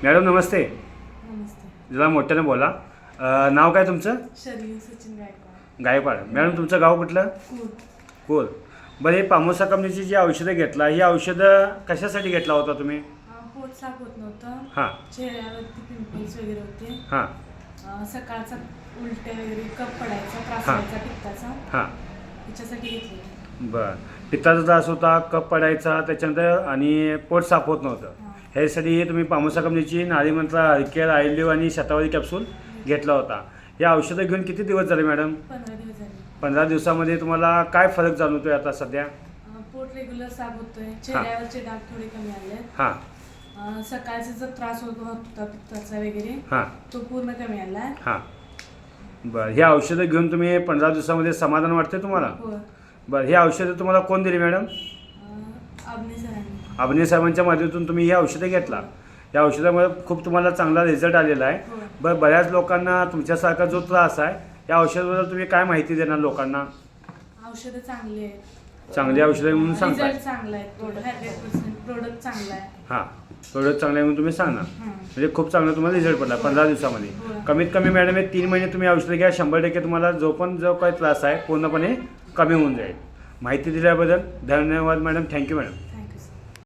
Madam नमस्ते. नमस्ते. जरा मोठ्याने बोला. नाव काय तुमचं? शरीर सचिन गायकवाड. गायकवाड. मॅडम तुमचं गाव कुठलं? कूर. कोल. बरं, हे पामोसा कंपनीची जी औषधं घेतला, ही औषधं कशासाठी घेतला होता तुम्ही? पोट साफ होत नव्हतं. हां चेहऱ्यावरती पिंपल्स वगैरे होते. हां सकाळचा उलट्या वगैरे कप पडायचा, त्रास हां. व्हायचा पित्ताचा. हां. त्याच्यासाठी घेतले. बरं, पित्ताचा त्रास होता, कफ पडायचा, त्याच्यानंतर आणि पोट साफ होत नव्हतं. हां. ह्यासाठी तुम्ही पामोसा कंपनीची नारीमंत्र, हरकेअर, आयुर्वेद आणि शतावरी कॅप्सूल घेतला होता. या औषधं घेऊन किती दिवस झाले मॅडम? 15 दिवस झाले. 15 दिवसामध्ये तुम्हाला काय फरक जाणवतोय आता सध्या? पोट रेग्युलर साफ होतोय. चेहऱ्यावरचे डाग थोडे कमी आले. हां सकाळचा जो त्रास होता पित्ताचा वगैरे हां तो पूर्ण कमी आलाय. हां. बरं, हे औषधं घेऊन तुम्ही 15 दिवसामध्ये समाधान वाटते तुम्हाला? हो. बरं, ही औषधं तुम्हाला कोण दिली मॅडम? अग्नी सरांनी. अभिनय साहेबांच्या माध्यमातून तुम्ही ही औषधं घेतला. या औषधामुळे खूप तुम्हाला चांगला रिझल्ट आलेला आहे. हो. बरं, बऱ्याच लोकांना तुमच्यासारखा जो त्रास आहे या औषधाबद्दल तुम्ही काय माहिती देणार लोकांना? औषधं चांगली आहेत. चांगली औषधं म्हणून सांगताय. रिझल्ट चांगला आहे. 100% प्रोडक्ट चांगला आहे. हां, प्रोडक्ट चांगले आहे म्हणून तुम्ही सांगणार. हं. म्हणजे खूप चांगला तुम्हाला रिझल्ट पडला 15 दिवसामध्ये. हो. कमीत कमी मॅडम हे 3 महिने तुम्ही औषधं घ्या, 100% तुम्हाला जो काही त्रास आहे पूर्णपणे कमी होऊन जाईल. माहिती दिल्याबद्दल धन्यवाद मॅडम. Thank you madam.